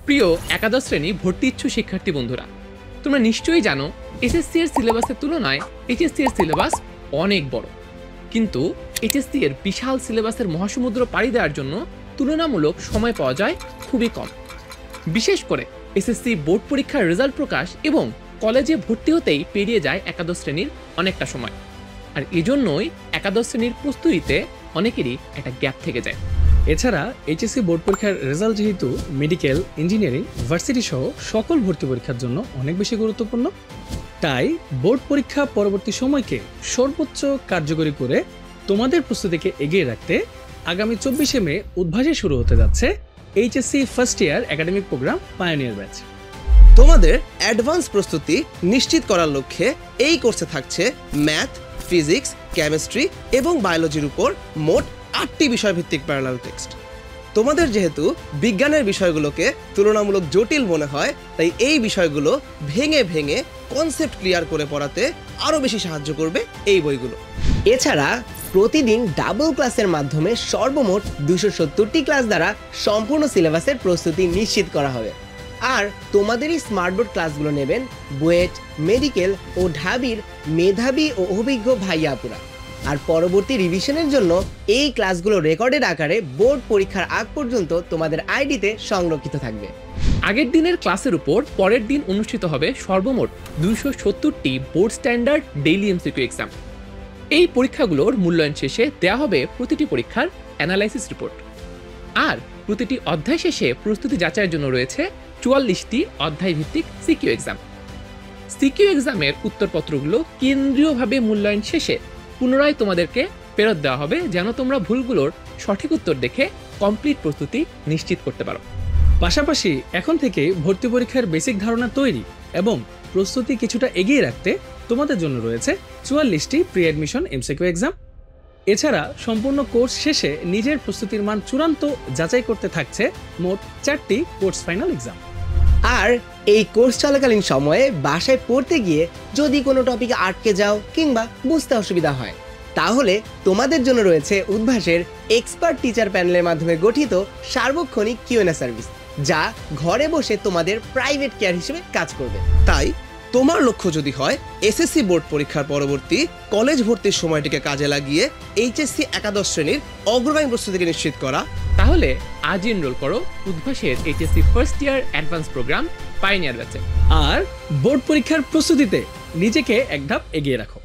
প্রিয় একাদশ শ্রেণী ভর্তি ইচ্ছুক শিক্ষার্থী বন্ধুরা, তোমরা নিশ্চয়ই জানো এসএসসি এর সিলেবাসের তুলনায় এইচএসসি এর সিলেবাস অনেক বড়। কিন্তু এইচএসসি এর বিশাল সিলেবাসের মহাসমুদ্র পাড়ি দেওয়ার জন্য তুলনামূলক সময় পাওয়া যায় খুবই কম। বিশেষ করে এসএসসি বোর্ড পরীক্ষার রেজাল্ট প্রকাশ এবং কলেজে ভর্তি হতেই পেরিয়ে যায় একাদশ শ্রেণীর অনেকটা সময়। আর এজন্যই একাদশ শ্রেণীর প্রস্তুতিতে অনেকেরই একটা গ্যাপ থেকে যায়। এছাড়া এইচএসসি বোর্ড পরীক্ষার রেজাল্ট যেহেতু মেডিকেল, ইঞ্জিনিয়ারিং, ভার্সিটি সহ সকল ভর্তি পরীক্ষার জন্য অনেক বেশি গুরুত্বপূর্ণ, তাই বোর্ড পরীক্ষা পরবর্তী সময়কে সর্বোচ্চ কার্যকরী করে তোমাদের প্রস্তুতিকে এগিয়ে রাখতে আগামী 24শে মে উদ্ভাসে শুরু হতে যাচ্ছে HSC first year academic program pioneer batch. তোমাদের অ্যাডভান্স প্রস্তুতি নিশ্চিত করার লক্ষ্যে এই কোর্সে থাকছে ম্যাথ, ফিজিক্স, কেমিস্ট্রি এবং বায়োলজির উপর মোট 8টি বিষয়ভিত্তিক প্যারালাল টেক্সট। তোমাদের যেহেতু বিজ্ঞানের বিষয়গুলোকে তুলনামূলক জটিল মনে হয়, তাই এই বিষয়গুলো ভেঙে ভেঙে কনসেপ্ট ক্লিয়ার করে পড়াতে আরও বেশি সাহায্য করবে এই বইগুলো। এছাড়া প্রতিদিন ডাবল ক্লাসের মাধ্যমে সর্বমোট 270টি ক্লাস দ্বারা সম্পূর্ণ সিলেবাসের প্রস্তুতি নিশ্চিত করা হবে। আর তোমাদের এই স্মার্টবোর্ড ক্লাসগুলো নেবেন বুয়েট, মেডিকেল ও ঢাবির মেধাবী ও অভিজ্ঞ ভাইয়াপুরা। আর পরবর্তী রিভিশনের জন্য এই ক্লাসগুলো রেকর্ডেড আকারে বোর্ড পরীক্ষার আগ পর্যন্ত তোমাদের আইডিতে সংরক্ষিত থাকবে। আগের দিনের ক্লাসের উপর পরের দিন অনুষ্ঠিত হবে সর্বমোট 270টি board standard daily MCQ exam. এই পরীক্ষাগুলোর মূল্যায়ন শেষে দেওয়া হবে প্রতিটি পরীক্ষার অ্যানালাইসিস রিপোর্ট। আর প্রতিটি অধ্যায় শেষে প্রস্তুতি যাচাইয়ের জন্য রয়েছে 44টি অধ্যায় ভিত্তিক সিকিউ এক্সাম। সিকিউ এক্সামের উত্তরপত্রগুলো কেন্দ্রীয়ভাবে মূল্যায়ন শেষে পুনরায় তোমাদেরকে ফেরত দেওয়া হবে, যেন তোমরা ভুলগুলোর সঠিক উত্তর দেখে কমপ্লিট প্রস্তুতি নিশ্চিত করতে পারো। পাশাপাশি এখন থেকে ভর্তি পরীক্ষার বেসিক ধারণা তৈরি এবং প্রস্তুতি কিছুটা এগিয়ে রাখতে তোমাদের জন্য রয়েছে 44টি প্রি অ্যাডমিশন এমসিকিউ এক্সাম। এছাড়া সম্পূর্ণ কোর্স শেষে নিজের প্রস্তুতির মান চূড়ান্ত যাচাই করতে থাকছে মোট 4টি কোর্স ফাইনাল এক্সাম। আর এই কোর্স চলাকালীন সময়ে বাসায় পড়তে গিয়ে যদি কোনো টপিকে আটকে যাও কিংবা বুঝতে অসুবিধা হয়, তাহলে তোমাদের জন্য রয়েছে উদ্ভাসের এক্সপার্ট টিচার প্যানেলের মাধ্যমে গঠিত সার্বক্ষণিক কিউএনএ সার্ভিস, যা ঘরে বসে তোমাদের প্রাইভেট কেয়ার হিসেবে কাজ করবে। তাই তোমার লক্ষ্য যদি হয় এসএসসি বোর্ড পরীক্ষার পরবর্তী কলেজ ভর্তির সময়টিকে কাজে লাগিয়ে এইচএসসি একাদশ শ্রেণীর অগ্রগামী প্রস্তুতিকে নিশ্চিত করা, তাহলে আজই এনরোল করো উদ্ভাসের HSC first year advance programme pioneer ব্যাচে। আর বোর্ড পরীক্ষার প্রস্তুতিতে নিজেকে এক ধাপ এগিয়ে রাখো।